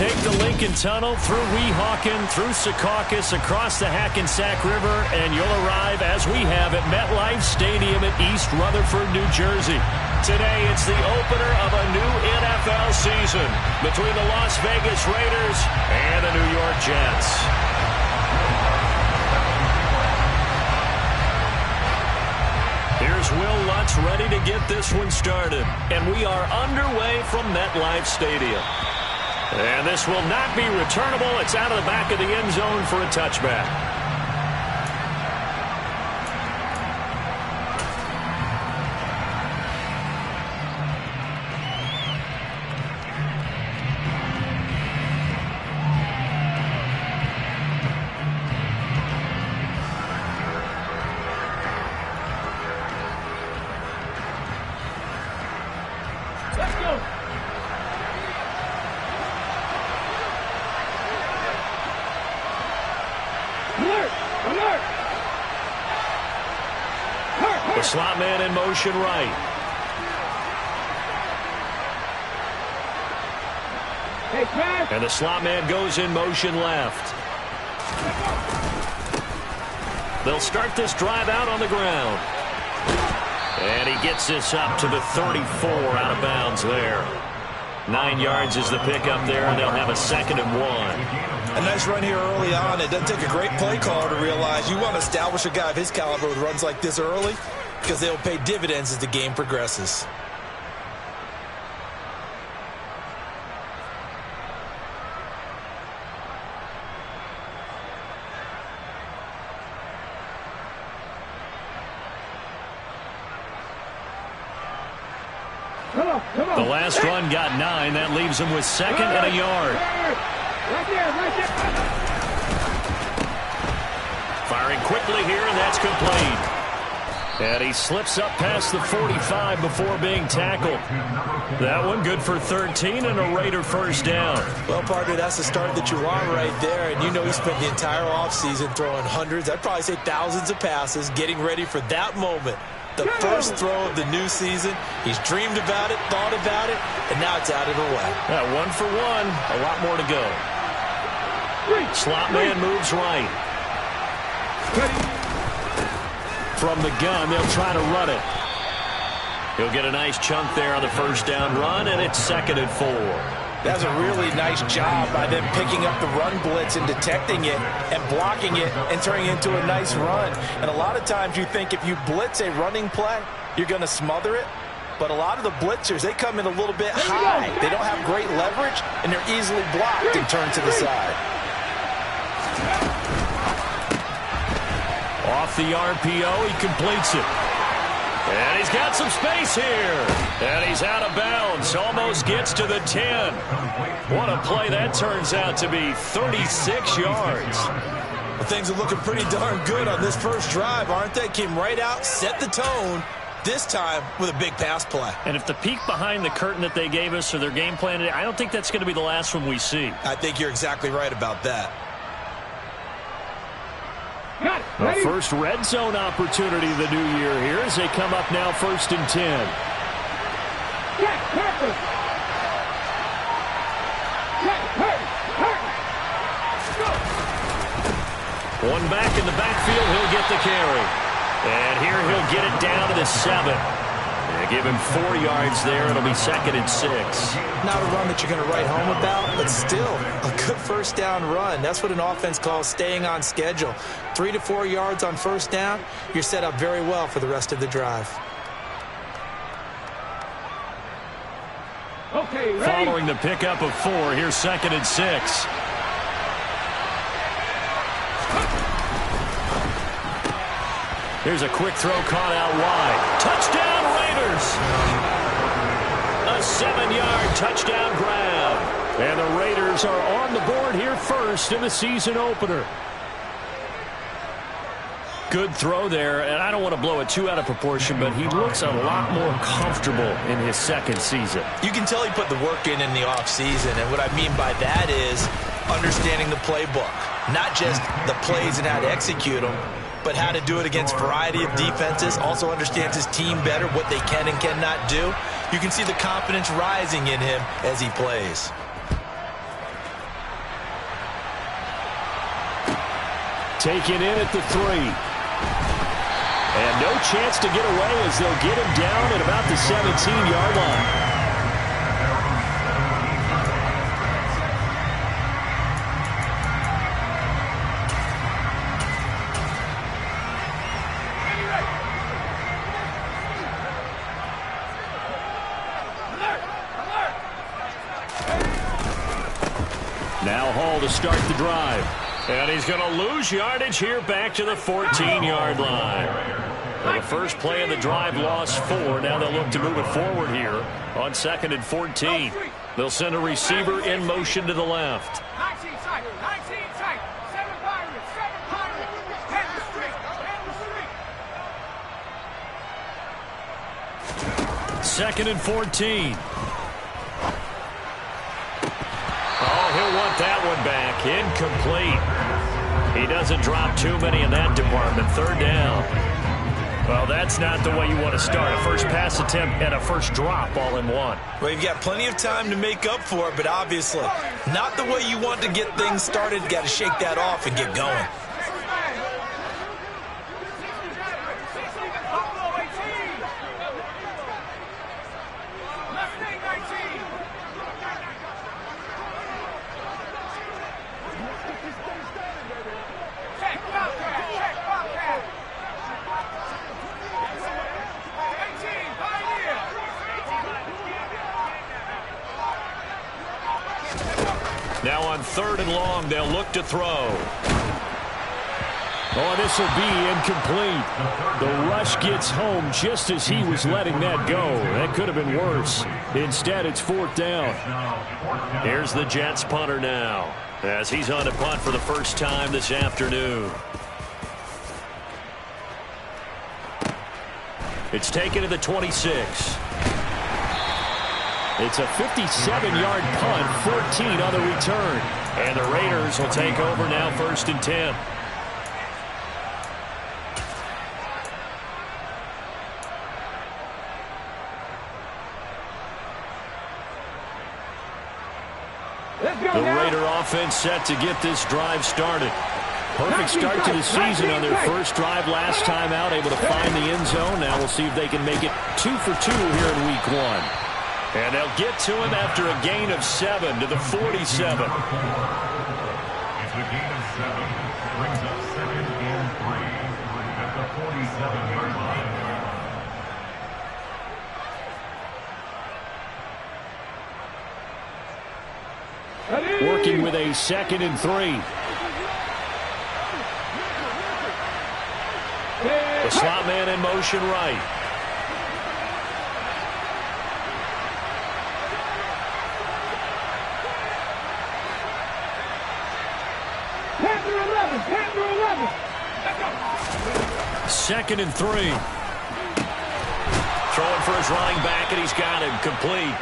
Take the Lincoln Tunnel through Weehawken, through Secaucus, across the Hackensack River, and you'll arrive, as we have, at MetLife Stadium at East Rutherford, New Jersey. Today, it's the opener of a new NFL season between the Las Vegas Raiders and the New York Jets. Here's Will Lutz ready to get this one started. And we are underway from MetLife Stadium. And this will not be returnable. It's out of the back of the end zone for a touchback. The slot man in motion right. And the slot man goes in motion left. They'll start this drive out on the ground. And he gets this up to the 34 out of bounds there. 9 yards is the pickup there, and they'll have a 2nd and 1. A nice run here early on. It doesn't take a great play caller to realize you want to establish a guy of his caliber with runs like this early, because they'll pay dividends as the game progresses. The last run got 9. That leaves him with 2nd and a yard. Right there. Firing quickly here, and that's complete. And he slips up past the 45 before being tackled. That one good for 13 and a Raider first down. Well, partner, that's the start that you want right there. And you know he spent the entire offseason throwing hundreds, I'd probably say thousands of passes, getting ready for that moment. The first throw of the new season. He's dreamed about it, thought about it, and now it's out of the way. Yeah, 1 for 1. A lot more to go. Slot man moves right. From the gun, they'll try to run it. He'll get a nice chunk there on the first down run, and it's 2nd and 4. That's a really nice job by them picking up the run blitz and detecting it and blocking it and turning it into a nice run. And a lot of times you think if you blitz a running play, you're going to smother it. But a lot of the blitzers, they come in a little bit high. They don't have great leverage, and they're easily blocked and turned to the side. Off the RPO, he completes it. And he's got some space here. And he's out of bounds. Almost gets to the 10. What a play that turns out to be. 36 yards. Well, things are looking pretty darn good on this first drive, aren't they? Came right out, set the tone, this time with a big pass play. And if the peek behind the curtain that they gave us or their game plan, I don't think that's going to be the last one we see. I think you're exactly right about that. The first red zone opportunity of the new year here as they come up now 1st and 10. One back in the backfield, he'll get the carry. And here he'll get it down to the 7. Give him 4 yards there. It'll be 2nd and 6. Not a run that you're going to write home about, but still a good first down run. That's what an offense calls staying on schedule. 3 to 4 yards on first down, you're set up very well for the rest of the drive. Okay, ready? Following the pickup of 4, here's 2nd and 6. Here's a quick throw caught out wide. Touchdown, Raiders! A 7-yard touchdown grab. And the Raiders are on the board here first in the season opener. Good throw there, and I don't want to blow it too out of proportion, but he looks a lot more comfortable in his 2nd season. You can tell he put the work in the offseason, and what I mean by that is understanding the playbook. Not just the plays and how to execute them, but how to do it against a variety of defenses. Also understands his team better, what they can and cannot do. You can see the confidence rising in him as he plays. Taken in at the 3. And no chance to get away as they'll get him down at about the 17-yard line. Now Hall to start the drive. And he's going to lose yardage here back to the 14-yard line. Well, the first play of the drive lost 4. Now they'll look to move it forward here on 2nd and 14. They'll send a receiver in motion to the left. 19 tight, 19 tight, 7 Pirates, 7 Pirates, 10 the street, 10 the street. 2nd and 14. Oh, he'll want that one back. Incomplete. He doesn't drop too many in that department. 3rd down. Well, that's not the way you want to start. A first pass attempt and a first drop all in one. Well, you've got plenty of time to make up for it, but obviously not the way you want to get things started. Got to shake that off and get going. Now on 3rd and long, they'll look to throw. Oh, this will be incomplete. The rush gets home just as he was letting that go. That could have been worse. Instead, it's 4th down. Here's the Jets punter now, as he's on to punt for the first time this afternoon. It's taken to the 26. It's a 57-yard punt, 14 on the return. And the Raiders will take over now 1st and 10. The Raider offense set to get this drive started. Perfect start to the season on their first drive last time out, able to find the end zone. Now we'll see if they can make it 2 for 2 here in week 1. And they'll get to him after a gain of 7 to the 47. It's a gain of 7. Brings up 2nd and 3 at the 47-yard line. Working with a 2nd and 3. The slot man in motion right. Second and 3. Throwing for his running back, and he's got him complete.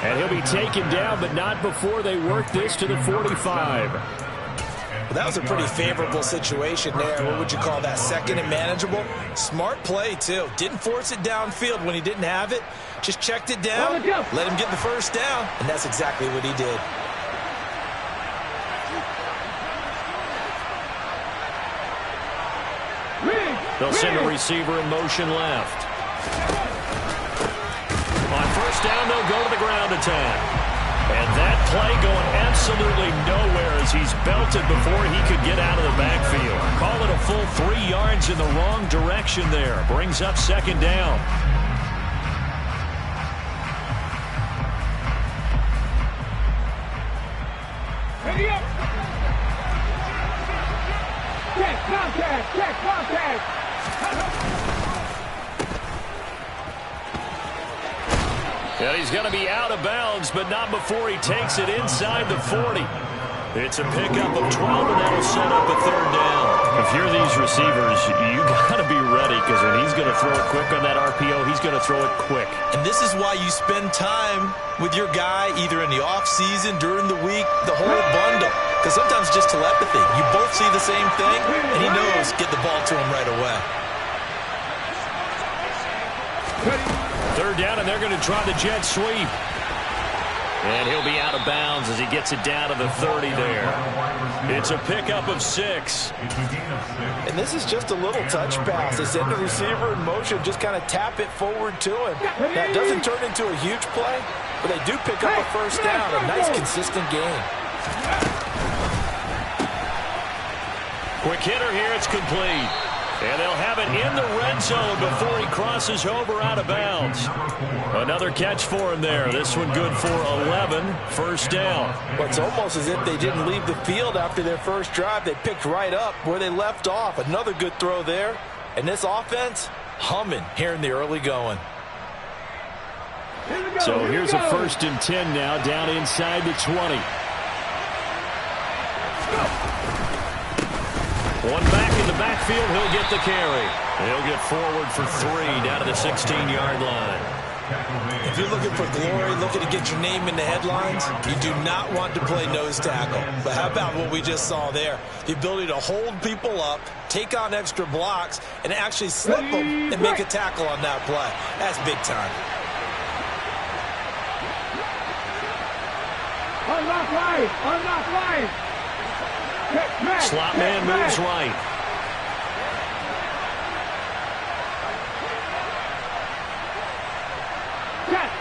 And he'll be taken down, but not before they work this to the 45. Well, that was a pretty favorable situation there. What would you call that? 2nd and manageable? Smart play, too. Didn't force it downfield when he didn't have it. Just checked it down, let him get the first down, and that's exactly what he did. They'll send a receiver in motion left. On 1st down, they'll go to the ground attack. And that play going absolutely nowhere as he's belted before he could get out of the backfield. Call it a full 3 yards in the wrong direction there. Brings up 2nd down. Ready up. Check contact, check contact. And he's going to be out of bounds, but not before he takes it inside the 40. It's a pickup of 12, and that'll set up a 3rd down. If you're these receivers, you got to be ready, because when he's going to throw it quick on that RPO, he's going to throw it quick. And this is why you spend time with your guy, either in the offseason, during the week, the whole bundle. Because sometimes just telepathy. You both see the same thing, and he knows get the ball to him right away. 3rd down, and they're going to try the jet sweep. And he'll be out of bounds as he gets it down to the 30 there. It's a pickup of 6. And this is just a little touch pass. They send the receiver in motion, just kind of tap it forward to him. That doesn't turn into a huge play, but they do pick up a first down. A nice, consistent game. Quick hitter here. It's complete. And they'll have it in the red zone before he crosses over out of bounds. Another catch for him there. This one good for 11. First down. Well, it's almost as if they didn't leave the field after their first drive. They picked right up where they left off. Another good throw there. And this offense, humming here in the early going. So here's a 1st and 10 now, down inside the 20. One back in the backfield, he'll get the carry. He'll get forward for 3 down to the 16-yard line. If you're looking for glory, looking to get your name in the headlines, you do not want to play nose tackle. But how about what we just saw there? The ability to hold people up, take on extra blocks, and actually slip them and make a tackle on that play. That's big time. Unlock right. Unlock right. Slot man moves right.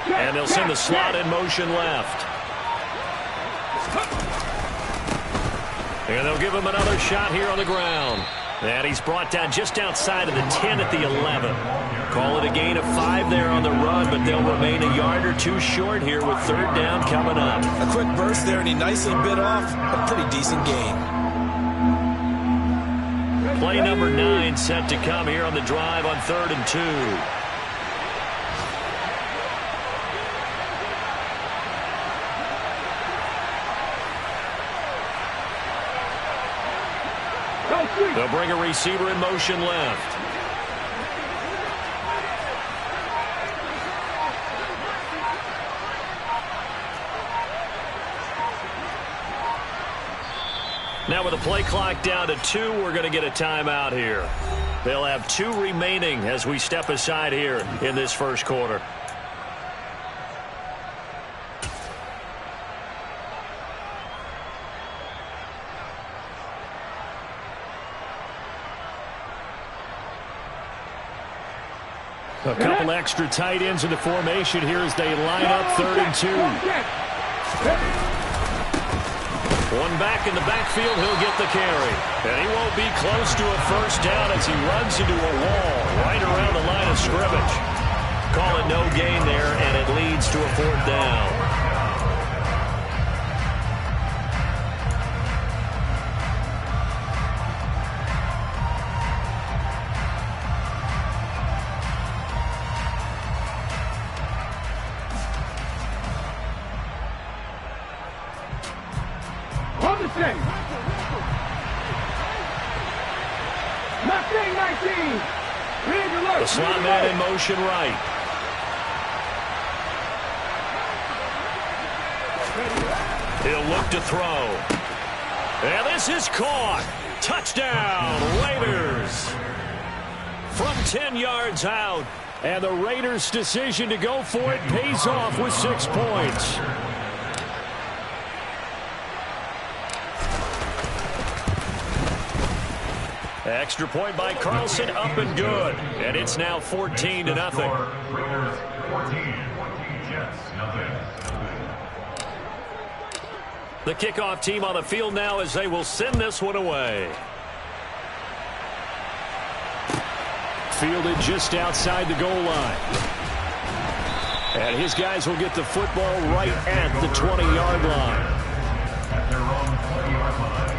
And they'll send the slot in motion left. And they'll give him another shot here on the ground. And he's brought down just outside of the 10 at the 11. Call it a gain of 5 there on the run, but they'll remain a yard or 2 short here with 3rd down coming up. A quick burst there, and he nicely bit off a pretty decent gain. Play number 9 set to come here on the drive on 3rd and 2. They'll bring a receiver in motion left. Now with the play clock down to 2, we're going to get a timeout here. They'll have 2 remaining as we step aside here in this first quarter. A couple extra tight ends in the formation here as they line up 3rd and 2. One back in the backfield, he'll get the carry. And he won't be close to a first down as he runs into a wall right around the line of scrimmage. Call it no gain there, and it leads to a 4th down. The slot man in motion right. He'll look to throw. And this is caught. Touchdown, Raiders. From 10 yards out. And the Raiders' decision to go for it pays off with 6 points. Extra point by Carlson, up and good. And it's now 14-0. Raiders 14, Jets nothing. The kickoff team on the field now as they will send this one away. Fielded just outside the goal line. And his guys will get the football right at the 20-yard line. At their own 20-yard line.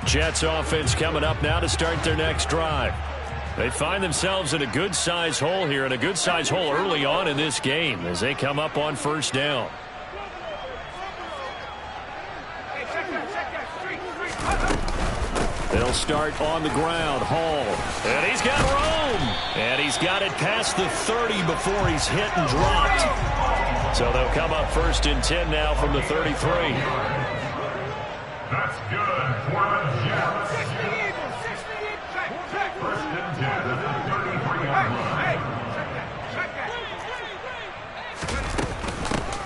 Jets offense coming up now to start their next drive. They find themselves in a good-sized hole here, and a good-sized hole early on in this game as they come up on first down. They'll start on the ground. Hall. And he's got room. And he's got it past the 30 before he's hit and dropped. So they'll come up 1st and 10 now from the 33. That's good for the Jets. 1st and 10 at the 33-yard line.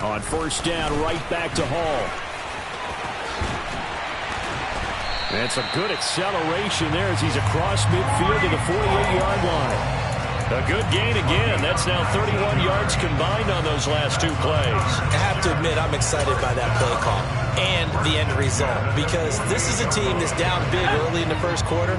On 1st down, right back to Hall. That's a good acceleration there as he's across midfield to the 48-yard line. A good gain again. That's now 31 yards combined on those last 2 plays. I have to admit, I'm excited by that play call and the end result, because this is a team that's down big early in the 1st quarter,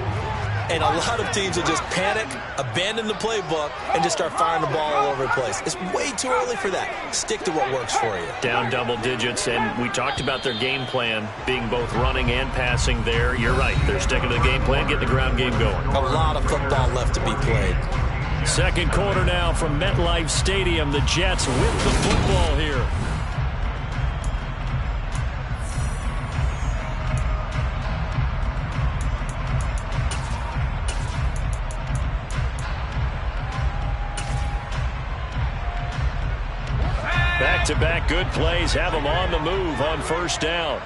and a lot of teams will just panic, abandon the playbook, and just start firing the ball all over the place. It's way too early for that. Stick to what works for you. Down double digits, and we talked about their game plan being both running and passing there. You're right. They're sticking to the game plan, getting the ground game going. A lot of football left to be played. 2nd quarter now from MetLife Stadium. The Jets with the football here. Back-to-back good plays have them on the move on 1st down.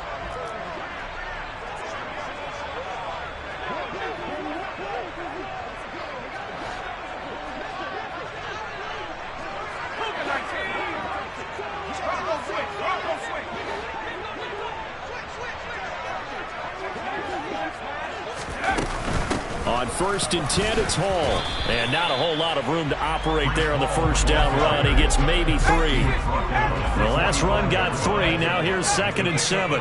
On 1st and 10, it's Hall. And not a whole lot of room to operate there on the 1st down run. He gets maybe 3. The last run got 3. Now here's 2nd and 7.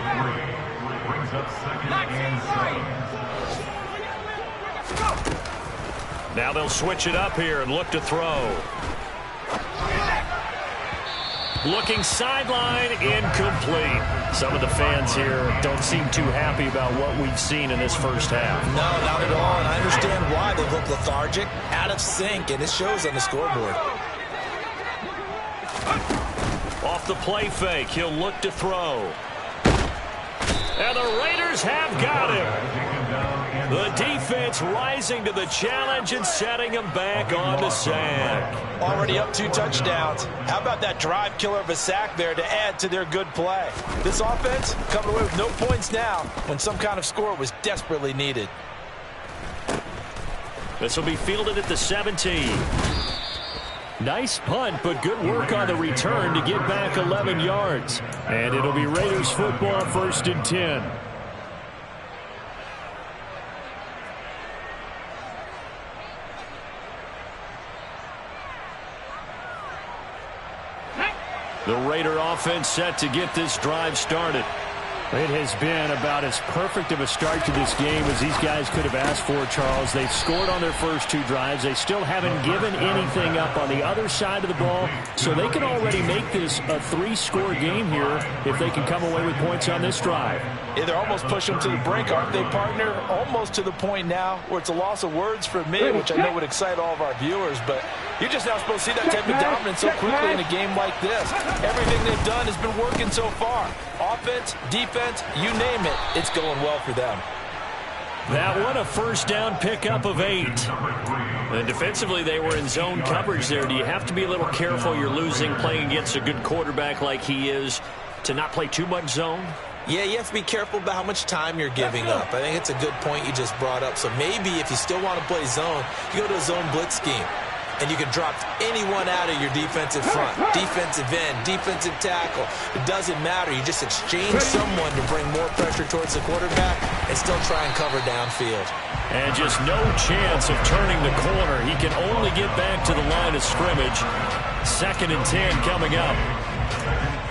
Now they'll switch it up here and look to throw. Looking sideline, incomplete. Some of the fans here don't seem too happy about what we've seen in this 1st half. No, not at all, and I understand why. They look lethargic, out of sync, and it shows on the scoreboard. Off the play fake, he'll look to throw. And the Raiders have got him. The defense rising to the challenge and setting him back on the sack. Already up 2 touchdowns. How about that drive killer of a sack there to add to their good play? This offense coming away with no points now when some kind of score was desperately needed. This will be fielded at the 17. Nice punt, but good work on the return to get back 11 yards. And it'll be Raiders football 1st and 10. The Raider offense set to get this drive started. It has been about as perfect of a start to this game as these guys could have asked for, Charles. They've scored on their first 2 drives. They still haven't given anything up on the other side of the ball, so they can already make this a 3-score game here if they can come away with points on this drive. Yeah, they're almost pushing them to the brink, aren't they, partner? Almost to the point now where it's a loss of words for me, which I know would excite all of our viewers, but you're just not supposed to see that type of dominance so quickly in a game like this. Everything they've done has been working so far. Offense, defense, you name it, it's going well for them. That one, a 1st down pickup of 8. And defensively, they were in zone coverage there. Do you have to be a little careful? You're losing playing against a good quarterback like he is to not play too much zone? Yeah, you have to be careful about how much time you're giving up. I think it's a good point you just brought up. So maybe if you still want to play zone, you go to a zone blitz scheme. And you can drop anyone out of your defensive front, defensive end, defensive tackle. It doesn't matter. You just exchange someone to bring more pressure towards the quarterback and still try and cover downfield. And just no chance of turning the corner. He can only get back to the line of scrimmage. 2nd and 10 coming up.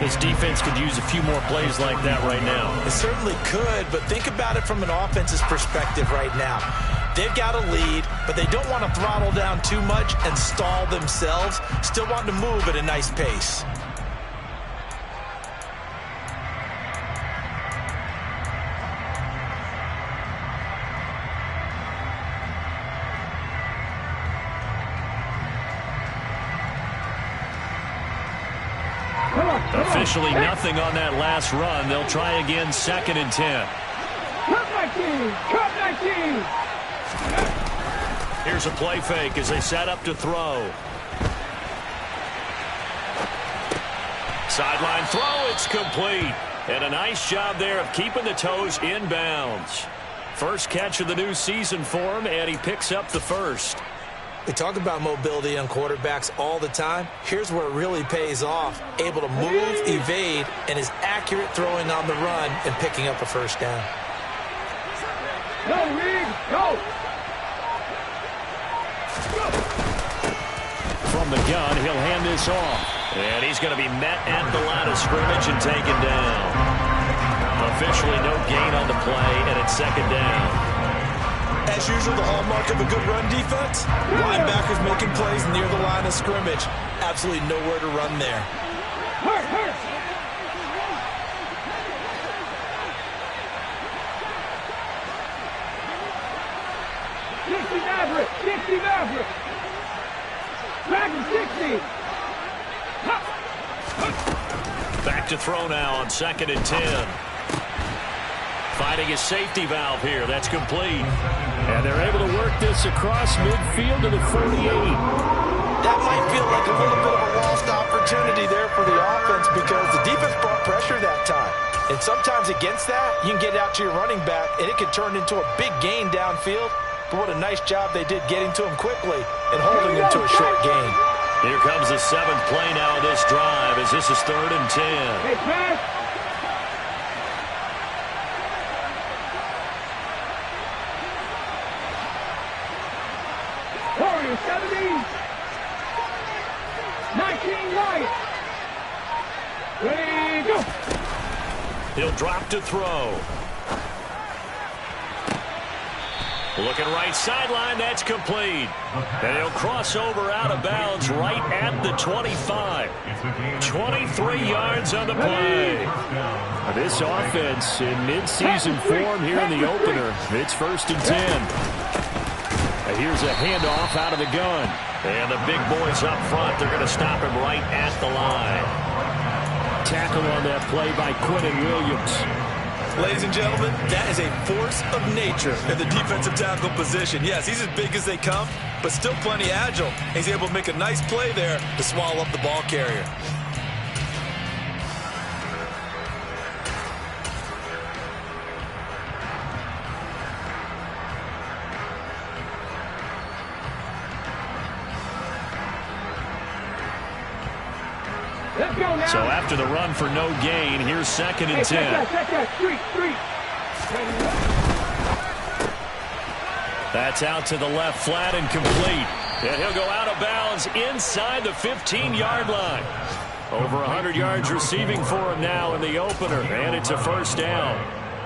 This defense could use a few more plays like that right now. It certainly could, but think about it from an offense's perspective right now. They've got a lead, but they don't want to throttle down too much and stall themselves. Still want to move at a nice pace. Officially nothing on that last run. They'll try again 2nd and 10. Cut 19! Cut 19! Here's a play fake as they set up to throw. Sideline throw, it's complete. And a nice job there of keeping the toes in bounds. First catch of the new season for him, and he picks up the first. We talk about mobility on quarterbacks all the time. Here's where it really pays off. Able to move, evade, and is accurate throwing on the run and picking up a first down. Go, Reed! Go! From the gun, he'll hand this off. And he's going to be met at the line of scrimmage and taken down. Officially no gain on the play, and it's second down. As usual, the hallmark of a good run defense, linebackers making plays near the line of scrimmage. Absolutely nowhere to run there. Hurt, hurt! Dixie Maverick! Dragon 60! Back to throw now on 2nd and 10. Finding his safety valve here. That's complete. And they're able to work this across midfield to the 48. That might feel like a little bit of a lost opportunity there for the offense because the defense brought pressure that time. And sometimes against that, you can get out to your running back, and it could turn into a big gain downfield. But what a nice job they did getting to him quickly and holding him to a short gain. Here comes the 7th play now of this drive as this is 3rd and 10. Hey, pass! Warrior 70! 19 right! Ready, go! He'll drop to throw. Looking right sideline, that's complete. And he'll cross over out of bounds right at the 25. 23 yards on the play. This offense in midseason form here in the opener. It's 1st and 10. And here's a handoff out of the gun. And the big boys up front, they're going to stop him right at the line. Tackle on that play by Quinnen Williams. Ladies and gentlemen, that is a force of nature in the defensive tackle position. Yes, he's as big as they come, but still plenty agile. He's able to make a nice play there to swallow up the ball carrier. Let's go now! So after the run for no gain, here's 2nd and 10. Check that, street. That's out to the left flat and complete. And he'll go out of bounds inside the 15-yard line. Over 100 yards receiving for him now in the opener, and it's a first down.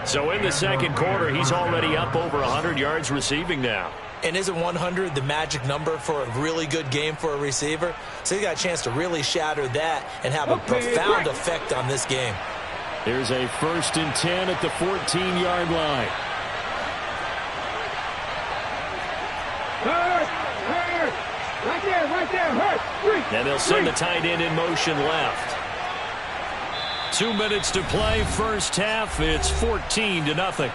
So in the second quarter, he's already up over 100 yards receiving now. And isn't 100 the magic number for a really good game for a receiver? So he got a chance to really shatter that and have a profound effect on this game. Here's a 1st and 10 at the 14-yard line. Hurt! Right there, hurt! And they'll send the tight end in motion left. 2 minutes to play, first half. It's 14-0.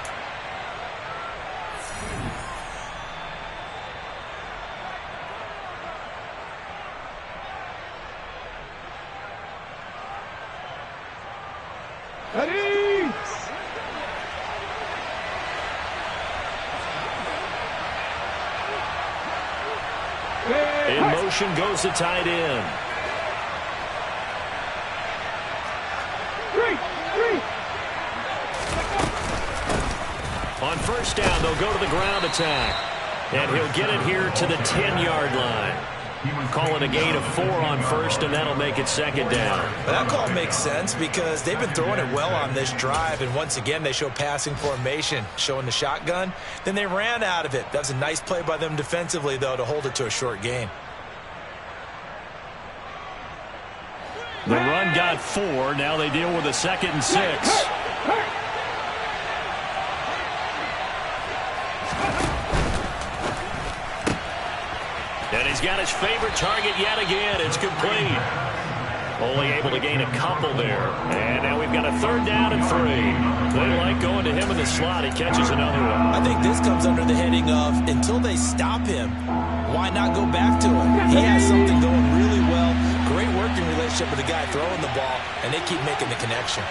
Ready! In motion goes the tight end. Three. On first down, they'll go to the ground attack. And he'll get it here to the 10-yard line. Call it a gain of 4 on first, and that'll make it second down. But that call makes sense because they've been throwing it well on this drive, and once again they show passing formation, showing the shotgun. Then they ran out of it. That was a nice play by them defensively, though, to hold it to a short gain. The run got 4. Now they deal with a 2nd and 6. And he's got his favorite target yet again. It's complete. Only able to gain a couple there. And now we've got a 3rd down and 3. They like going to him in the slot. He catches another one. I think this comes under the heading of until they stop him, why not go back to him? He has something going really well. Great working relationship with the guy throwing the ball, and they keep making the connection.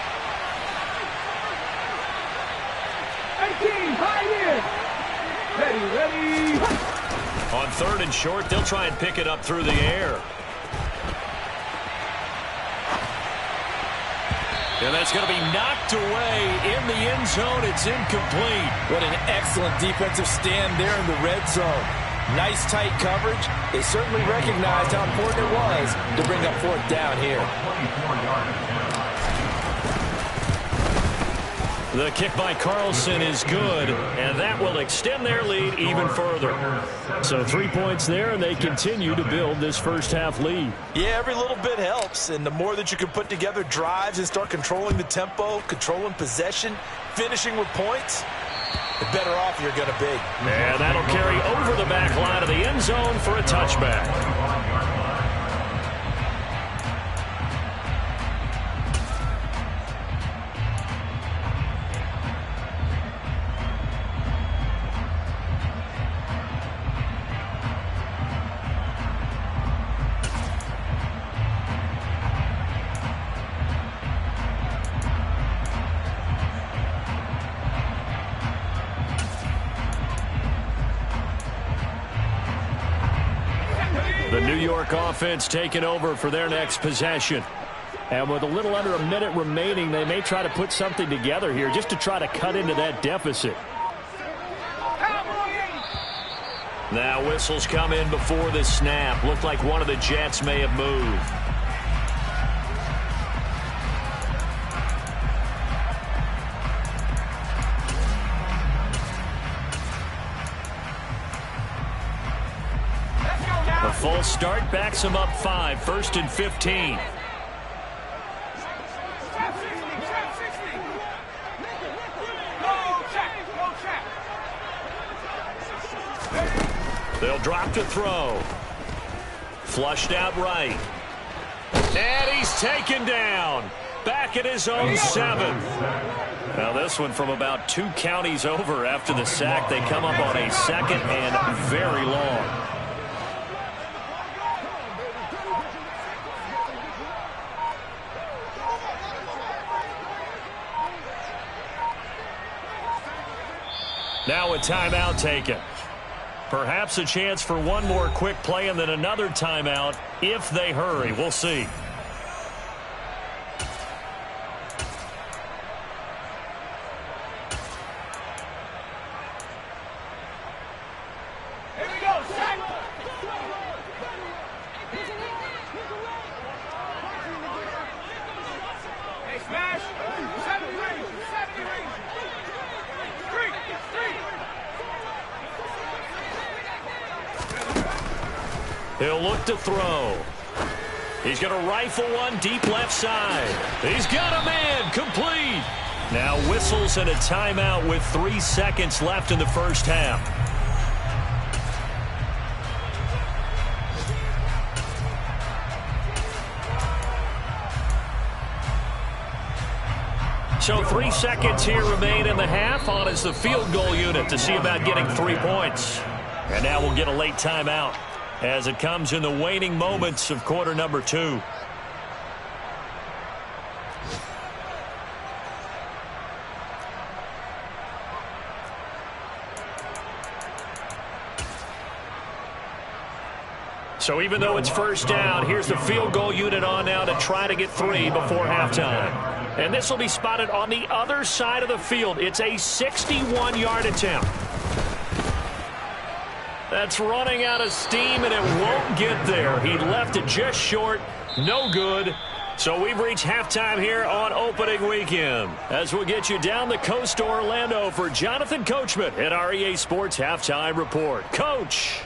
18, pioneer. Ready. On 3rd and short, they'll try and pick it up through the air. And that's going to be knocked away in the end zone. It's incomplete. What an excellent defensive stand there in the red zone. Nice tight coverage. They certainly recognized how important it was to bring up 4th down here. 24-yard attempt. The kick by Carlson is good, and that will extend their lead even further. So 3 points there, and they continue to build this first half lead. Yeah, every little bit helps, and the more that you can put together drives and start controlling the tempo, controlling possession, finishing with points, the better off you're going to be. And that'll carry over the back line of the end zone for a touchback. The New York offense taking over for their next possession. And with a little under a minute remaining, they may try to put something together here just to try to cut into that deficit. Now whistles come in before the snap. Looked like one of the Jets may have moved. The full start backs him up 5, 1st and 15. They'll drop to throw. Flushed out right. And he's taken down. Back at his own 7. Now this one from about 2 counties over after the sack. They come up on a 2nd and very long. Now a timeout taken. Perhaps a chance for one more quick play and then another timeout if they hurry. We'll see. Here we go, sack. Hey, smash. 70 range. 70 range. 3. He'll look to throw. He's going to rifle one deep left side. He's got a man. Complete. Now whistles and a timeout with 3 seconds left in the first half. So 3 seconds here remain in the half. On is the field goal unit to see about getting 3 points. And now we'll get a late timeout as it comes in the waning moments of quarter number 2. So even though it's first down, here's the field goal unit on now to try to get 3 before halftime. And this will be spotted on the other side of the field. It's a 61-yard attempt. That's running out of steam, and it won't get there. He left it just short. No good. So we've reached halftime here on opening weekend. As we'll get you down the coast to Orlando for Jonathan Coachman at our EA Sports Halftime Report. Coach.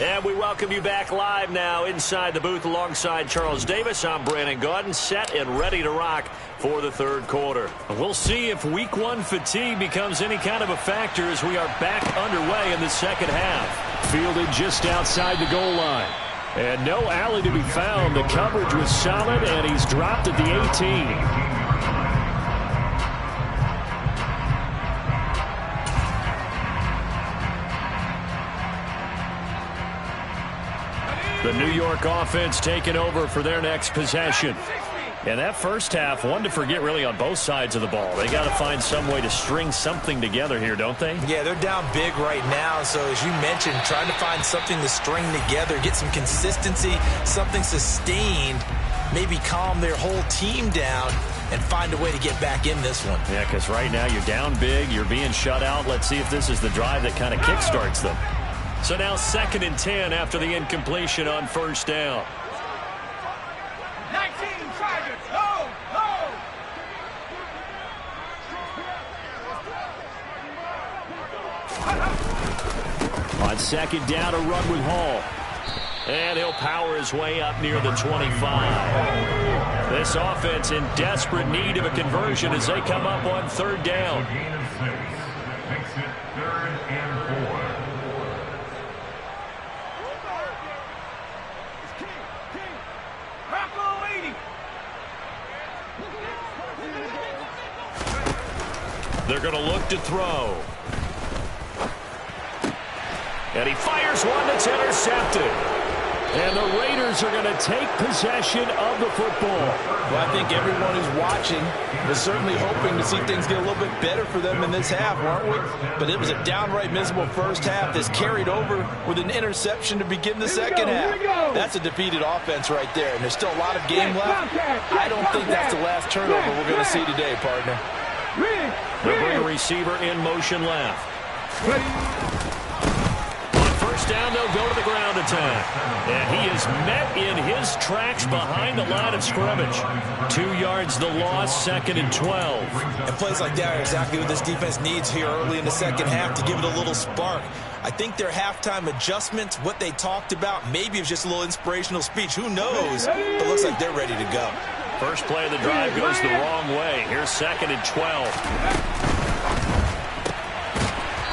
And we welcome you back live now inside the booth alongside Charles Davis. I'm Brandon Gaudin, set and ready to rock for the third quarter. We'll see if week one fatigue becomes any kind of a factor as we are back underway in the second half. Fielded just outside the goal line. And no alley to be found. The coverage was solid, and he's dropped at the 18. The New York offense taking over for their next possession. And that first half, one to forget really on both sides of the ball. They got to find some way to string something together here, don't they? Yeah, they're down big right now. So as you mentioned, trying to find something to string together, get some consistency, something sustained, maybe calm their whole team down and find a way to get back in this one. Yeah, because right now you're down big, you're being shut out. Let's see if this is the drive that kind of kickstarts them. So now 2nd and 10 after the incompletion on first down. 19 Tigers, go, go! On 2nd down, a run with Hall. And he'll power his way up near the 25. This offense in desperate need of a conversion as they come up on 3rd down. Gain of 6. Makes it 3rd and 4. They're going to look to throw. And he fires one that's intercepted. And the Raiders are going to take possession of the football. Well, I think everyone who's watching was certainly hoping to see things get a little bit better for them in this half, weren't we? But it was a downright miserable first half that's carried over with an interception to begin the second half. That's a defeated offense right there, and there's still a lot of game left. I don't think that's the last turnover we're going to see today, partner. They'll bring a receiver in motion left. On first down, they'll go to the ground attack. And he is met in his tracks behind the line of scrimmage. 2 yards the loss, 2nd and 12. And plays like that are exactly what this defense needs here early in the second half to give it a little spark. I think their halftime adjustments, what they talked about, maybe it was just a little inspirational speech. Who knows? But it looks like they're ready to go. First play of the drive goes the wrong way. Here's 2nd and 12.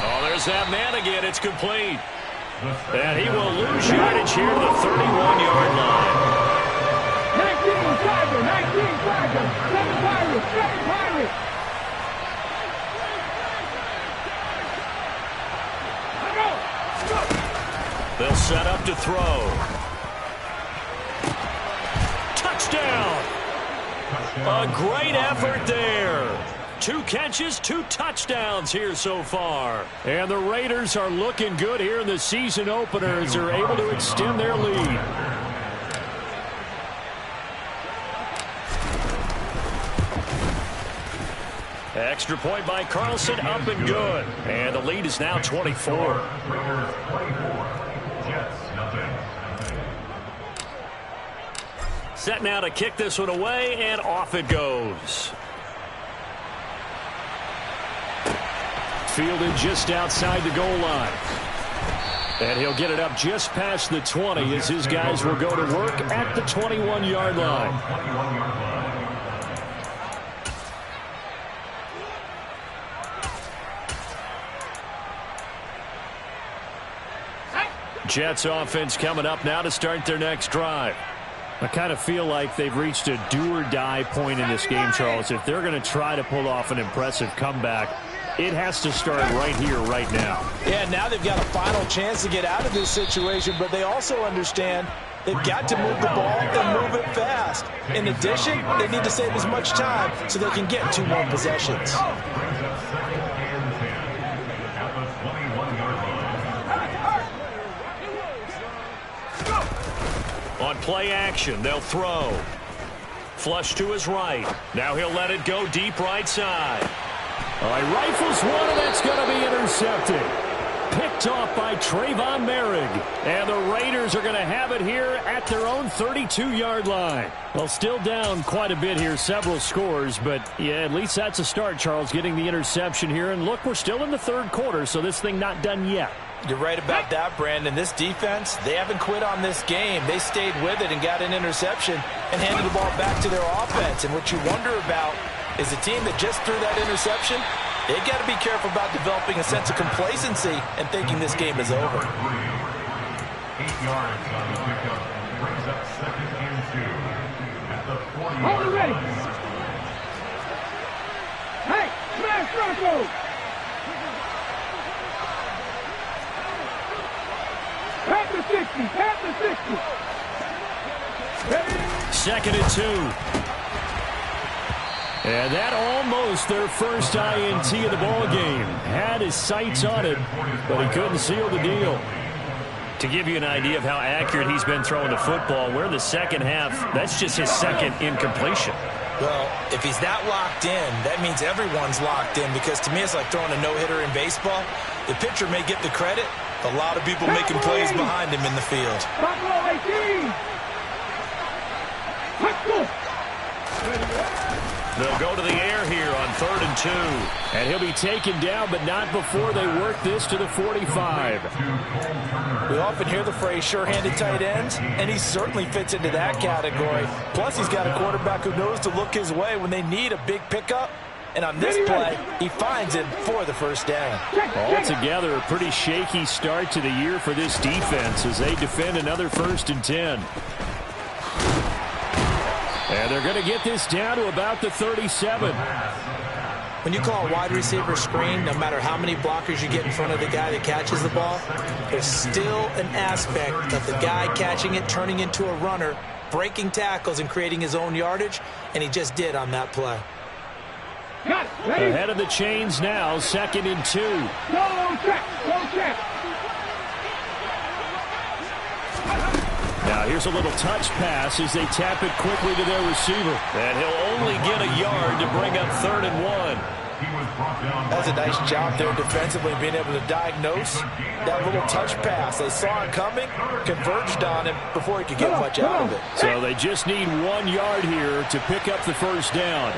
Oh, there's that man again. It's complete. And he will lose yardage here to the 31-yard line. 19 Tigers, 19 Tigers, 7 Pirates, 7 Pirates. They'll set up to throw. Touchdown. A great effort there. 2 catches, 2 touchdowns here so far. And the Raiders are looking good here in the season opener as they're able to extend their lead. Extra point by Carlson, up and good. And the lead is now 24. Raiders 24. Jets nothing. Set now to kick this one away, and off it goes. Fielded just outside the goal line. And he'll get it up just past the 20 as his guys will go to work at the 21-yard line. 21-yard line. Jets offense coming up now to start their next drive. I kind of feel like they've reached a do-or-die point in this game, Charles. If they're going to try to pull off an impressive comeback, it has to start right here, right now. Yeah, now they've got a final chance to get out of this situation, but they also understand they've got to move the ball and move it fast. In addition, they need to save as much time so they can get 2 more possessions. Brings up 2nd and 10 at the 21-yard line. On play action, they'll throw. Flush to his right. Now he'll let it go deep right side. All right, rifles one, and that's going to be intercepted. Picked off by Trayvon Merrick. And the Raiders are going to have it here at their own 32-yard line. Well, still down quite a bit here, several scores, but yeah, at least that's a start, Charles, getting the interception here. And look, we're still in the third quarter, so this thing not done yet. You're right about that, Brandon. This defense, they haven't quit on this game. They stayed with it and got an interception. and handed the ball back to their offense. And what you wonder about is the team that just threw that interception, they got to be careful about developing a sense of complacency and thinking this game is over. 8 yards on the pickup. Brings up 2nd and 2 at the 40-yard line. Hold it ready. Hey, smash Bronco. Pat the 60, pat the 60. Ready? 2nd and 2. And that almost their first INT of the ball game. Had his sights on it, but he couldn't seal the deal. To give you an idea of how accurate he's been throwing the football, we're in the second half. That's just his second incompletion. Well, if he's that locked in, that means everyone's locked in, because to me it's like throwing a no-hitter in baseball. The pitcher may get the credit. A lot of people making plays behind him in the field. Buffalo 18. Let's go. They'll go to the air here on 3rd and 2. And he'll be taken down, but not before they work this to the 45. We often hear the phrase sure-handed tight ends, and he certainly fits into that category. Plus, he's got a quarterback who knows to look his way when they need a big pickup. And on this play, he finds it for the first down. Altogether, a pretty shaky start to the year for this defense as they defend another 1st and 10. And they're going to get this down to about the 37. When you call a wide receiver screen, no matter how many blockers you get in front of the guy that catches the ball, there's still an aspect of the guy catching it, turning into a runner, breaking tackles and creating his own yardage, and he just did on that play. Ahead of the chains now, 2nd and 2. Go check, go check. Now here's a little touch pass as they tap it quickly to their receiver. And he'll only get a yard to bring up 3rd and 1. That's a nice job there defensively, being able to diagnose that little touch pass. They saw it coming, converged on him before he could get much out of it. So they just need 1 yard here to pick up the first down.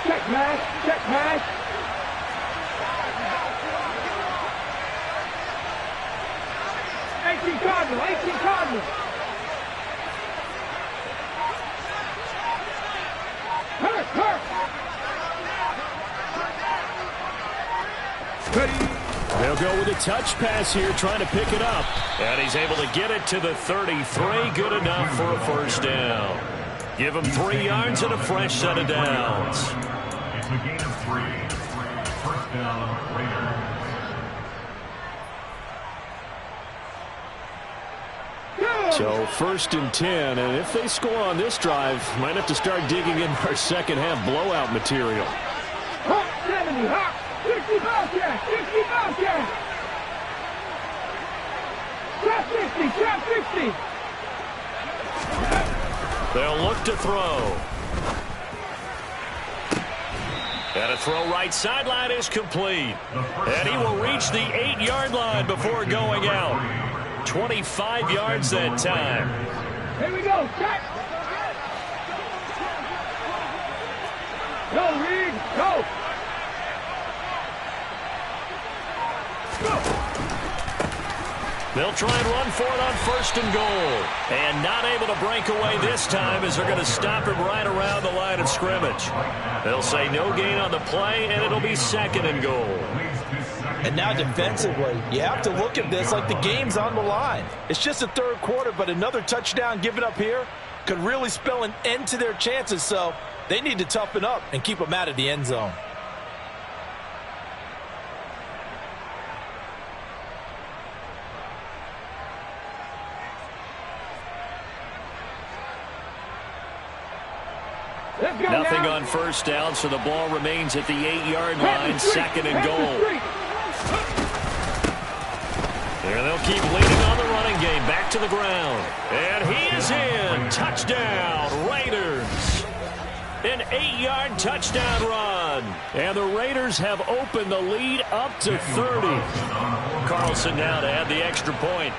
Check pass, check pass. Cardinal, 18 Cardinal. Hurt. They'll go with a touch pass here, trying to pick it up. And he's able to get it to the 33. Good enough for a first down. Give him 3 yards and a fresh set of downs. It's a gain of 3. First down, Raiders. So 1st and 10, and if they score on this drive, might have to start digging in our second half blowout material. Hawk 70, Hawk 60 Bobcat, 60 Bobcat. Trap 60, trap 60. They'll look to throw. And a throw right sideline is complete. And he will reach the 8-yard line before going out. 25 yards that time. Here we go. Check. Go, Reed. Go. They'll try and run for it on 1st and goal. And not able to break away this time as they're going to stop him right around the line of scrimmage. They'll say no gain on the play, and it'll be 2nd and goal. And now defensively, you have to look at this like the game's on the line. It's just the 3rd quarter, but another touchdown given up here could really spell an end to their chances. So they need to toughen up and keep them out of the end zone. Nothing on first down, so the ball remains at the 8-yard line, 2nd and goal. There they'll keep leading on the running game, back to the ground. And he is in. Touchdown, Raiders. An 8-yard touchdown run. And the Raiders have opened the lead up to 30. Carlson now to add the extra point.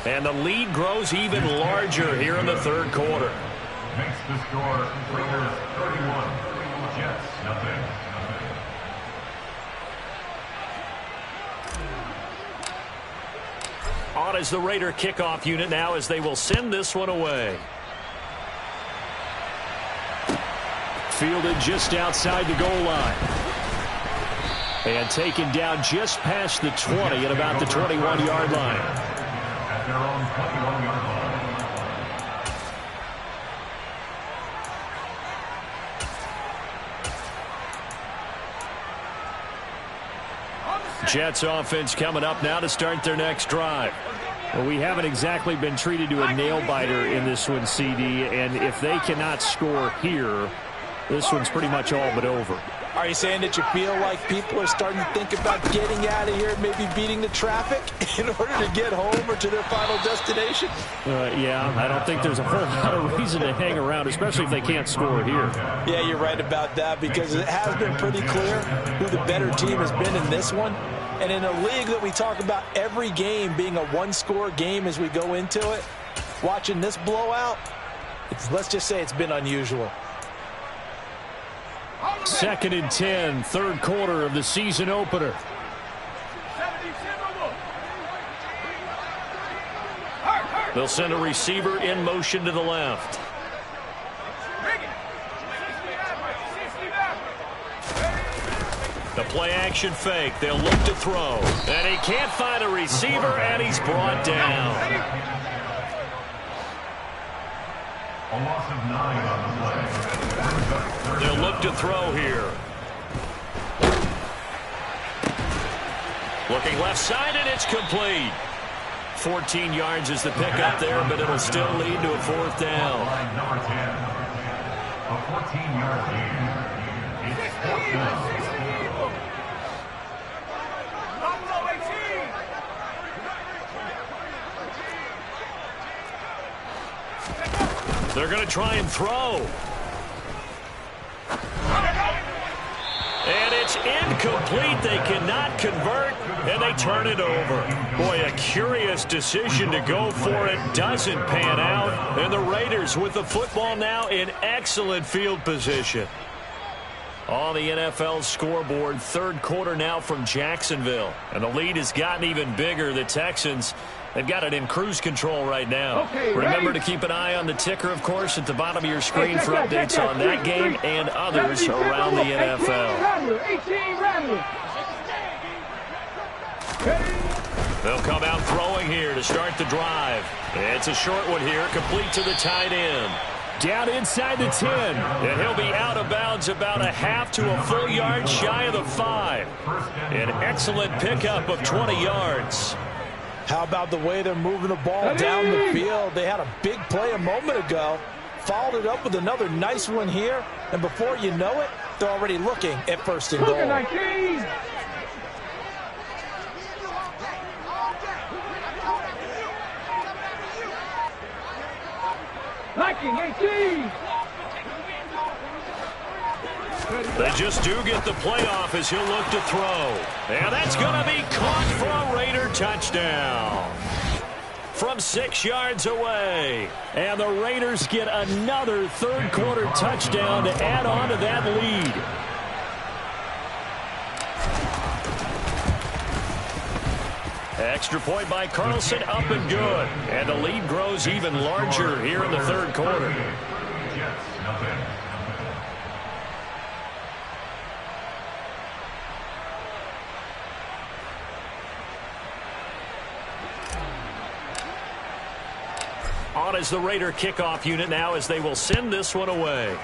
And the lead grows even larger here in the 3rd quarter. Makes the score Raiders 31, Jets nothing. On is the Raider kickoff unit now as they will send this one away. Fielded just outside the goal line. And taken down just past the 20 at about the 21-yard line. At their own 21-yard line. Jets offense coming up now to start their next drive. Well, we haven't exactly been treated to a nail-biter in this one, CD, and if they cannot score here, this one's pretty much all but over. Are you saying that you feel like people are starting to think about getting out of here, maybe beating the traffic in order to get home or to their final destination? Yeah, I don't think there's a whole lot of reason to hang around, especially if they can't score here. Yeah, you're right about that because it has been pretty clear who the better team has been in this one. And in a league that we talk about every game being a one-score game as we go into it, watching this blowout, let's just say it's been unusual. 2nd and 10, third quarter of the season opener. They'll send a receiver in motion to the left. The play action fake. They'll look to throw. And he can't find a receiver, and he's brought down. A loss of 9 on the play. They'll look to throw here. Looking left side, and it's complete. 14 yards is the pickup there, but it'll still lead to a 4th down. Number 10. A 14-yard gain. It's 4th down. They're going to try and throw. And it's incomplete. They cannot convert, and they turn it over. Boy, a curious decision to go for it. Doesn't pan out. And the Raiders with the football now in excellent field position. On the NFL scoreboard, third quarter now from Jacksonville. And the lead has gotten even bigger. The Texans, they've got it in cruise control right now. Okay, remember to keep an eye on the ticker, of course, at the bottom of your screen for updates on that game and others around the NFL. 18 Rattler. They'll come out throwing here to start the drive. It's a short one here, complete to the tight end. Down inside the 10, and he'll be out of bounds about a half to a full yard shy of the 5. An excellent pickup of 20 yards. How about the way they're moving the ball down the field? They had a big play a moment ago, followed it up with another nice one here, and before you know it, they're already looking at 1st and goal. 19. Liking 18. They just do get the playoff as he'll look to throw. And that's going to be caught for a Raider touchdown. From 6 yards away. And the Raiders get another third quarter touchdown to add on to that lead. Extra point by Carlson, up and good. And the lead grows even larger here in the third quarter. Jets, nothing. On is the Raider kickoff unit now as they will send this one away.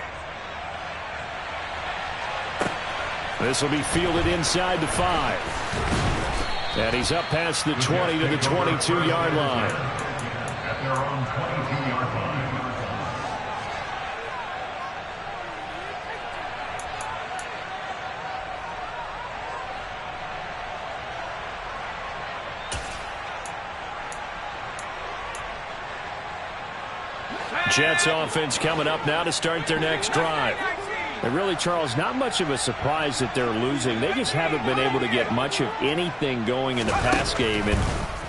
This will be fielded inside the 5. And he's up past the 20 to the 22-yard line. At their own 22-yard line. Jets offense coming up now to start their next drive. And really, Charles, not much of a surprise that they're losing. They just haven't been able to get much of anything going in the pass game. And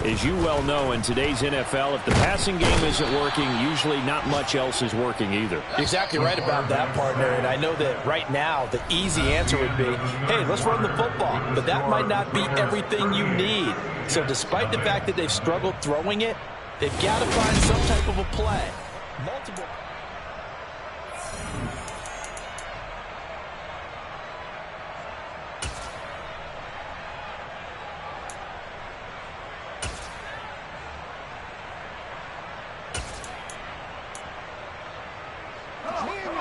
As you well know, in today's NFL, if the passing game isn't working, usually not much else is working either. You're exactly right about that, partner. And I know that right now the easy answer would be, hey, let's run the football. But that might not be everything you need. So despite the fact that they've struggled throwing it, they've got to find some type of a play. Multiple.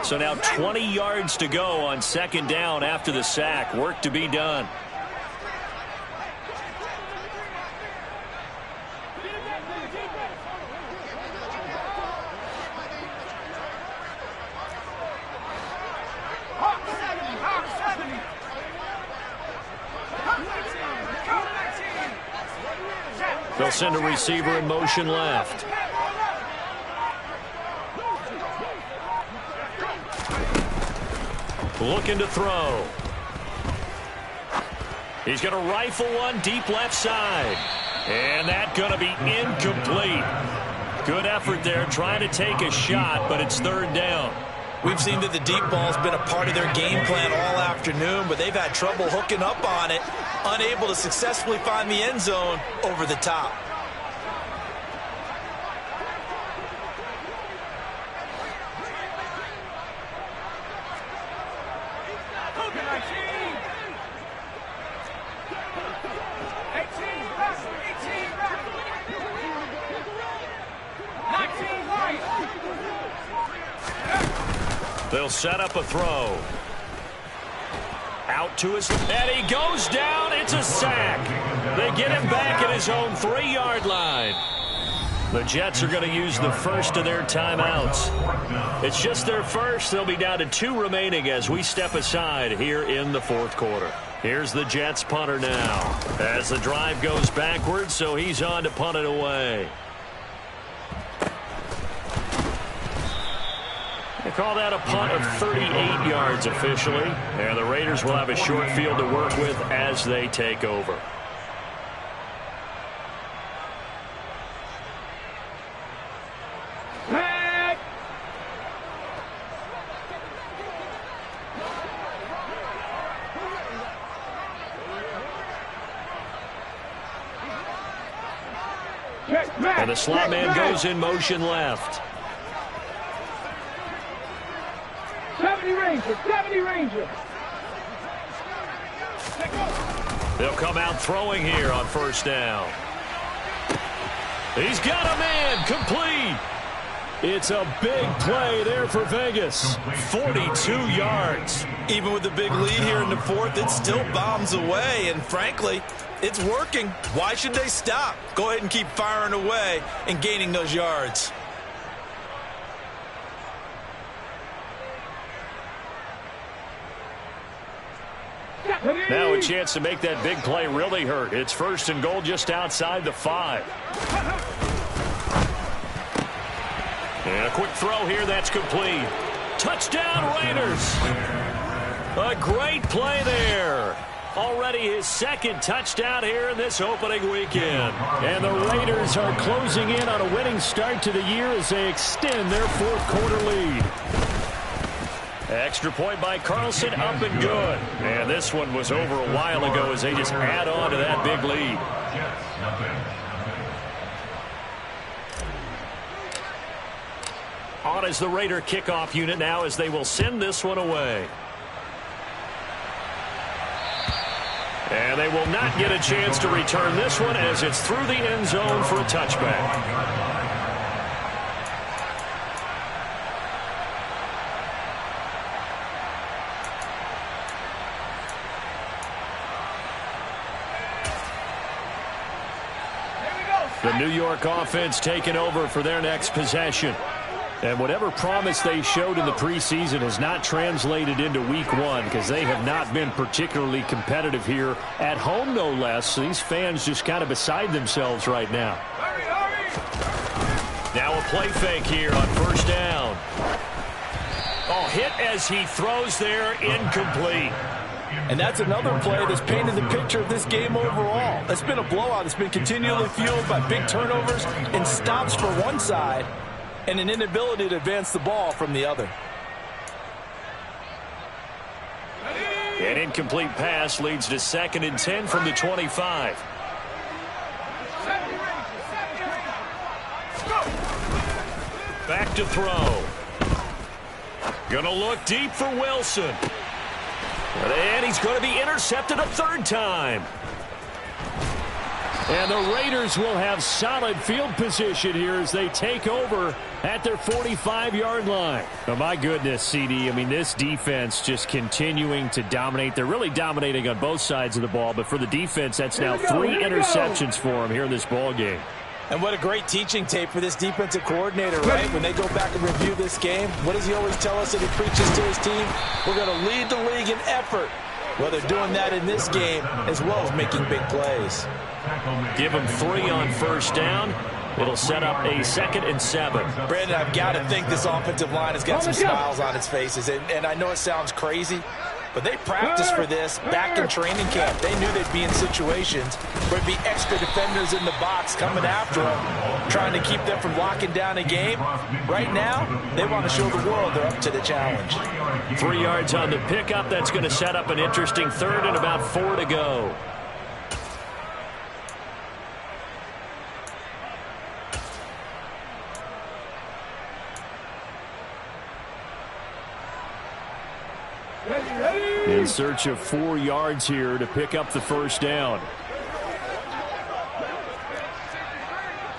So now 20 yards to go on second down after the sack. Work to be done. They'll send a receiver in motion left. Looking to throw. He's going to rifle one deep left side. And that's going to be incomplete. Good effort there trying to take a shot, but it's third down. We've seen that the deep ball's been a part of their game plan all afternoon, but they've had trouble hooking up on it, unable to successfully find the end zone over the top. They'll set up a throw. Out to his, and he goes down. It's a sack. They get him back at his own 3-yard line. The Jets are going to use the first of their timeouts. It's just their first. They'll be down to 2 remaining as we step aside here in the fourth quarter. Here's the Jets punter now as the drive goes backwards, so he's on to punt it away. They call that a punt of 38 yards officially, and the Raiders will have a short field to work with as they take over. And the slot man goes in motion left. 70 Rangers. They'll come out throwing here on first down. He's got a man complete. It's a big play there for Vegas. 42 yards. Even with the big lead here in the fourth, it still bombs away, and frankly, it's working. Why should they stop? Go ahead and keep firing away and gaining those yards. Now a chance to make that big play really hurt. It's first and goal just outside the 5. And a quick throw here, that's complete. Touchdown Raiders. A great play there. Already his second touchdown here in this opening weekend. And the Raiders are closing in on a winning start to the year as they extend their fourth quarter lead. Extra point by Carlson, up and good. And this one was over a while ago as they just add on to that big lead. On is the Raider kickoff unit now as they will send this one away. And they will not get a chance to return this one as it's through the end zone for a touchback. The New York offense taking over for their next possession. And whatever promise they showed in the preseason has not translated into week 1 because they have not been particularly competitive here at home, no less. So these fans just kind of beside themselves right now. Now a play fake here on first down. Oh, hit as he throws there, incomplete. And that's another play that's painted the picture of this game overall. It's been a blowout. It's been continually fueled by big turnovers and stops for one side and an inability to advance the ball from the other. An incomplete pass leads to 2nd and 10 from the 25. Back to throw. Gonna look deep for Wilson. And he's going to be intercepted a 3rd time. And the Raiders will have solid field position here as they take over at their 45-yard line. Oh, my goodness, CD. I mean, this defense just continuing to dominate. They're really dominating on both sides of the ball, but for the defense, that's now 3 interceptions for them here in this ball game. And what a great teaching tape for this defensive coordinator, right? When they go back and review this game, what does he always tell us that he preaches to his team? We're going to lead the league in effort. Well, they're doing that in this game as well as making big plays. Give him 3 on 1st down. It'll set up a 2nd and 7. Brandon, I've got to think this offensive line has got some smiles on its faces. And I know it sounds crazy, but they practiced for this back in training camp. They knew they'd be in situations where there'd be extra defenders in the box coming after them, trying to keep them from locking down a game. Right now, they want to show the world they're up to the challenge. 3 yards on the pickup. That's going to set up an interesting 3rd and about 4 to go. In search of 4 yards here to pick up the 1st down.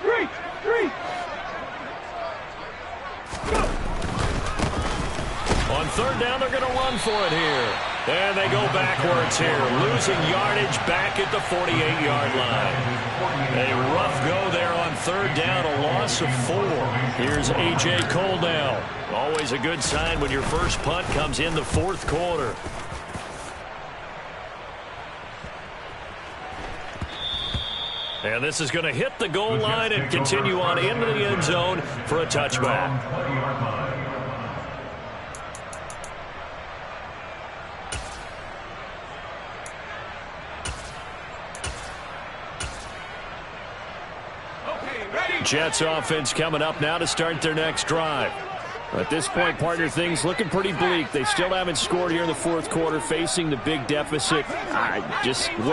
3. On 3rd down, they're going to run for it here. And they go backwards here, losing yardage back at the 48-yard line. A rough go there on 3rd down, a loss of 4. Here's A.J. Cole now. Always a good sign when your first punt comes in the 4th quarter. And this is going to hit the goal line and continue on into the end zone for a touchback. Jets offense coming up now to start their next drive. At this point, partner, things looking pretty bleak. They still haven't scored here in the 4th quarter, facing the big deficit.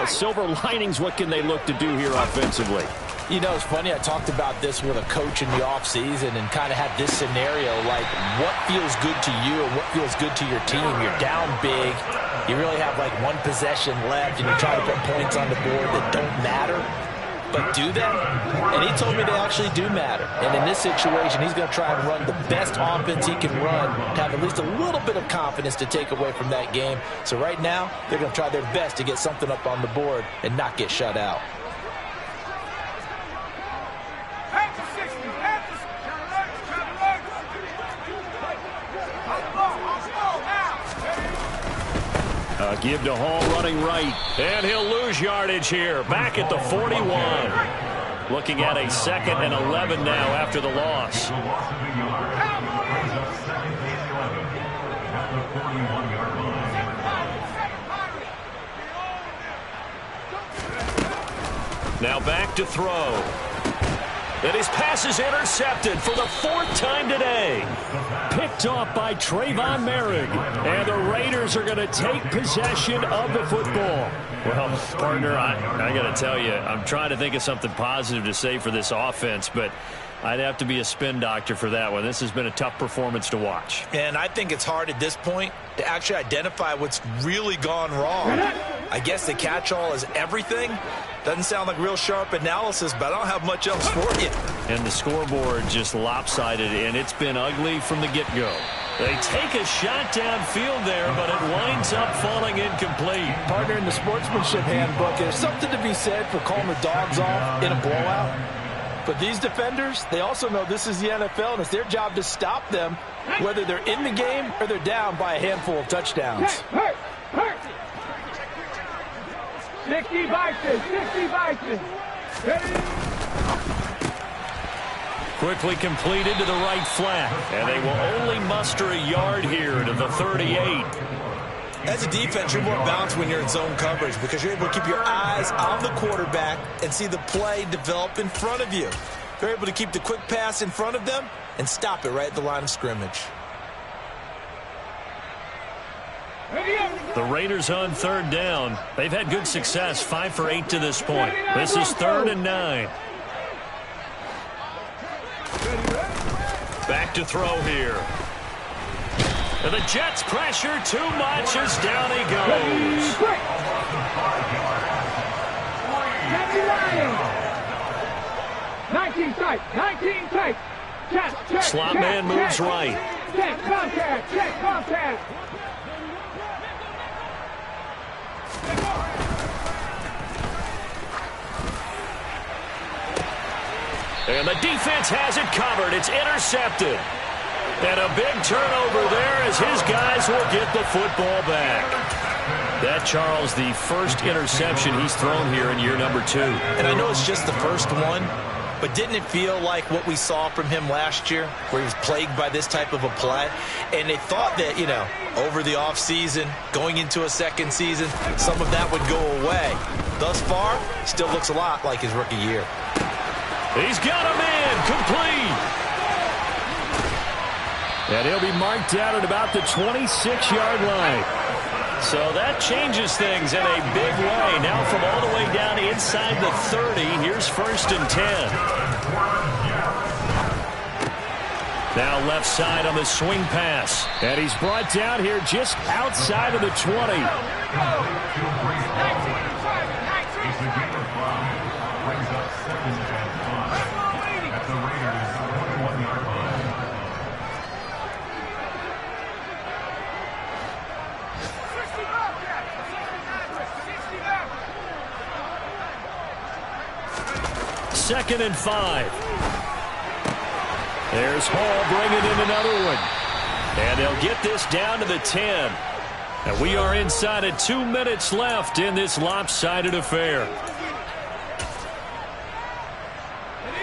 Silver linings, what can they look to do here offensively? You know, it's funny, I talked about this with a coach in the offseason and kind of had this scenario, like what feels good to you and what feels good to your team. You're down big. You really have like 1 possession left, and you're trying to put points on the board that don't matter. But do they? And he told me they actually do matter. And in this situation, he's going to try and run the best offense he can run to have at least a little bit of confidence to take away from that game. So right now, they're going to try their best to get something up on the board and not get shut out. Give to Hall running right, and he'll lose yardage here. Back at the 41. Looking at a 2nd and 11 now after the loss. Now back to throw. And his pass is intercepted for the 4th time today. Picked off by Trayvon Merrick. And the Raiders are going to take possession of the football. Well, partner, I got to tell you, I'm trying to think of something positive to say for this offense, but I'd have to be a spin doctor for that one. This has been a tough performance to watch. And I think it's hard at this point to actually identify what's really gone wrong. I guess the catch-all is everything. Doesn't sound like real sharp analysis, but I don't have much else for you. And the scoreboard just lopsided, and it's been ugly from the get-go. They take a shot downfield there, but it winds up falling incomplete. Partner, in the sportsmanship handbook, there's something to be said for calling the dogs off in a blowout. But these defenders, they also know this is the NFL, and it's their job to stop them, whether they're in the game or they're down by a handful of touchdowns. 60 Vikings, 60 Vikings. Quickly completed to the right flat, and they will only muster a yard here to the 38. As a defense, you're more balanced when you're in zone coverage because you're able to keep your eyes on the quarterback and see the play develop in front of you. You're able to keep the quick pass in front of them and stop it right at the line of scrimmage. The Raiders on third down. They've had good success, 5 for 8 to this point. This is 3rd and 9. Back to throw here. And the Jets pressure too much as down he goes. 19 tight, 19 tight. Check, Slot man moves right. Check contact, check contact. And the defense has it covered. It's intercepted. And a big turnover there as his guys will get the football back. That, Charles, the first interception he's thrown here in year number 2. And I know it's just the first one, but didn't it feel like what we saw from him last year, where he was plagued by this type of a play? And they thought that, you know, over the offseason, going into a second season, some of that would go away. Thus far, still looks a lot like his rookie year. He's got a man complete. And he'll be marked out at about the 26-yard line. So that changes things in a big way. Now from all the way down inside the 30, here's 1st and 10. Now left side on the swing pass. And he's brought down here just outside of the 20. Second and 5. There's Hall bringing in another one. And they'll get this down to the 10. And we are inside of 2 minutes left in this lopsided affair.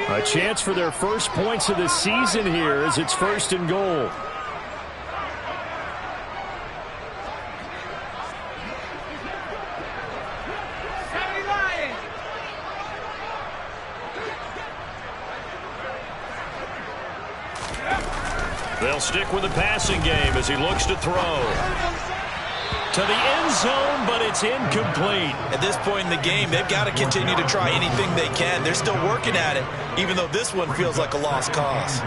A chance for their first points of the season here as it's 1st and goal. They'll stick with the passing game as he looks to throw. To the end zone, but it's incomplete. At this point in the game, they've got to continue to try anything they can. They're still working at it, even though this one feels like a lost cause.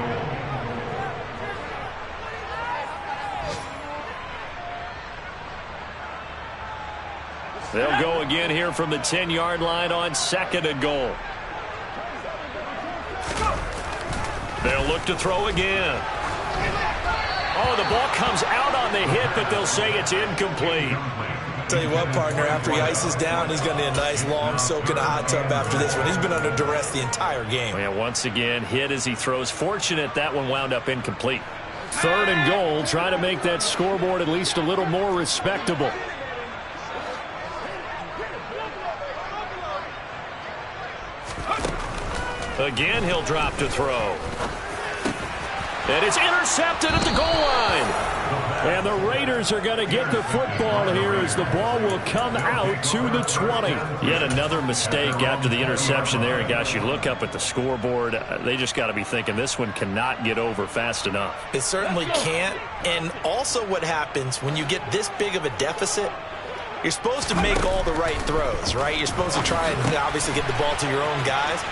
They'll go again here from the 10-yard line on 2nd and goal. They'll look to throw again. Oh, the ball comes out on the hit, but they'll say it's incomplete. Tell you what, partner, after he ices down, he's going to need a nice long soak in a hot tub after this one. He's been under duress the entire game. And once again, hit as he throws. Fortunate that one wound up incomplete. 3rd and goal, trying to make that scoreboard at least a little more respectable. Again, he'll drop to throw. And it's intercepted at the goal line. And the Raiders are going to get the football here as the ball will come out to the 20. Yet another mistake after the interception there. And gosh, you look up at the scoreboard, they just got to be thinking this one cannot get over fast enough. It certainly can't. And also what happens when you get this big of a deficit, you're supposed to make all the right throws, right? You're supposed to try and obviously get the ball to your own guys.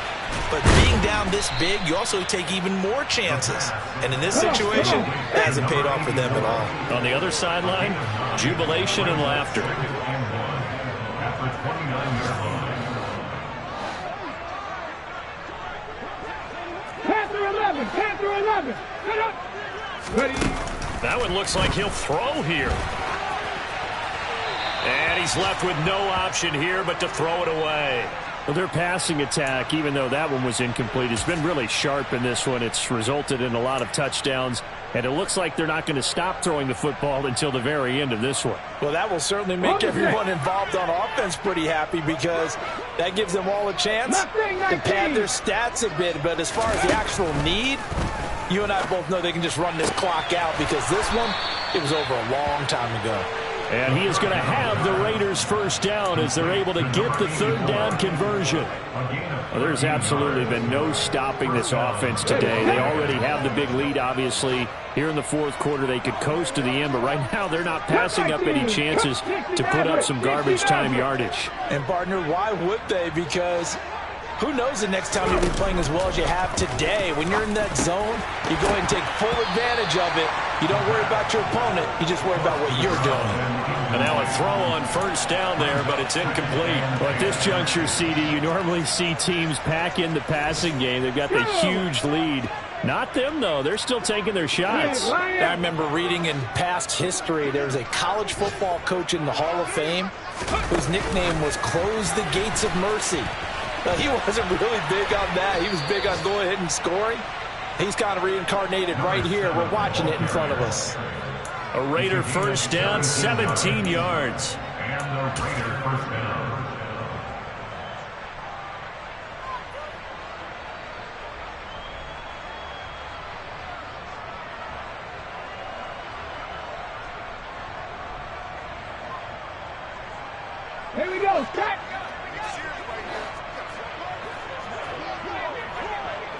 But being down this big, you also take even more chances. And in this situation, it hasn't paid off for them at all. On the other sideline, jubilation and laughter. Panther 11, Panther 11. Get up. Ready. That one looks like he'll throw here. And he's left with no option here but to throw it away. Well, their passing attack, even though that one was incomplete, has been really sharp in this one. It's resulted in a lot of touchdowns, and it looks like they're not going to stop throwing the football until the very end of this one. Well, that will certainly make everyone involved on offense pretty happy because that gives them all a chance to pad their stats a bit. But as far as the actual need, you and I both know they can just run this clock out because this one, it was over a long time ago. And he is going to have the Raiders first down as they're able to get the third down conversion. Well, there's absolutely been no stopping this offense today. They already have the big lead, obviously. Here in the fourth quarter, they could coast to the end, but right now they're not passing up any chances to put up some garbage time yardage. And, partner, why would they? Because who knows the next time you'll be playing as well as you have today. When you're in that zone, you go ahead and take full advantage of it. You don't worry about your opponent. You just worry about what you're doing. And now a throw on first down there, but it's incomplete. Well, at this juncture, CD, you normally see teams pack in the passing game. They've got the huge lead. Not them, though. They're still taking their shots. I remember reading in past history, there was a college football coach in the Hall of Fame whose nickname was Close the Gates of Mercy. He wasn't really big on that. He was big on going ahead and scoring. He's kind of reincarnated right here. We're watching it in front of us. A Raider first down, 17 yards. And the Raider first down. Here we go. Cut.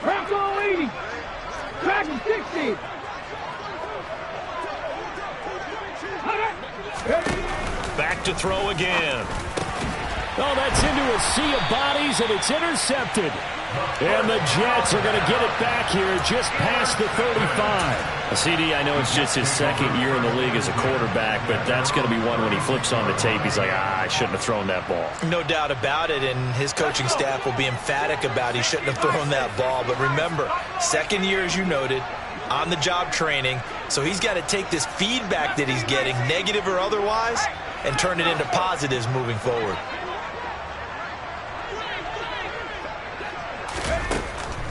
Bronco 80. Track 60. Back to throw again. Oh, that's into a sea of bodies, and it's intercepted. And the Jets are going to get it back here just past the 35. CD, I know it's just his second year in the league as a quarterback, but that's going to be one when he flips on the tape. He's like, I shouldn't have thrown that ball. No doubt about it, and his coaching staff will be emphatic about he shouldn't have thrown that ball. But remember, second year, as you noted, on-the-job training, so he's got to take this feedback that he's getting, negative or otherwise, and turn it into positives moving forward.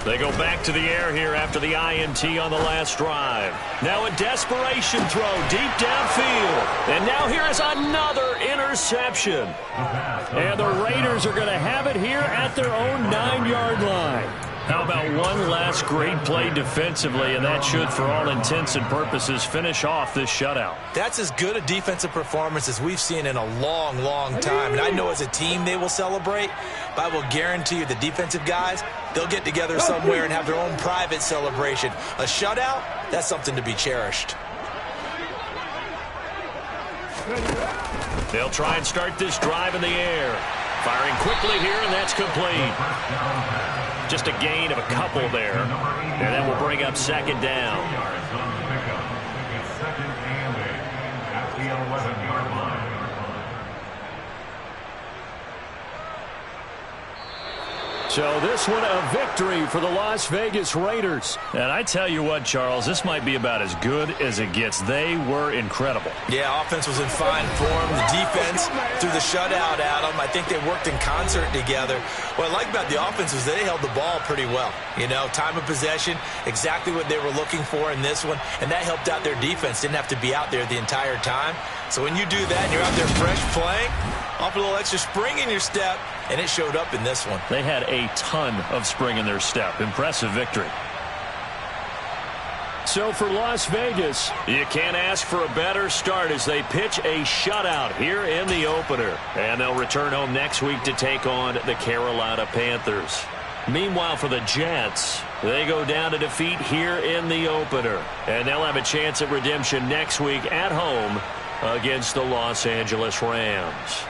They go back to the air here after the INT on the last drive. Now a desperation throw deep downfield. And now here is another interception. And the Raiders are going to have it here at their own 9-yard line. How about one last great play defensively, and that should, for all intents and purposes, finish off this shutout. That's as good a defensive performance as we've seen in a long, long time. And I know as a team they will celebrate, but I will guarantee you the defensive guys, they'll get together somewhere and have their own private celebration. A shutout, that's something to be cherished. They'll try and start this drive in the air. Firing quickly here, and that's complete. Just a gain of a couple there. And that will bring up second down. Second and 8 at the 11-yard line. So this one a victory for the Las Vegas Raiders. And I tell you what, Charles, this might be about as good as it gets. They were incredible. Yeah, offense was in fine form. The defense threw the shutout at them. I think they worked in concert together. What I like about the offense was they held the ball pretty well. You know, time of possession, exactly what they were looking for in this one. And that helped out their defense. Didn't have to be out there the entire time. So when you do that and you're out there fresh playing, off a little extra spring in your step, and it showed up in this one. They had a ton of spring in their step. Impressive victory. So for Las Vegas, you can't ask for a better start as they pitch a shutout here in the opener. And they'll return home next week to take on the Carolina Panthers. Meanwhile, for the Jets, they go down to defeat here in the opener. And they'll have a chance at redemption next week at home against the Los Angeles Rams.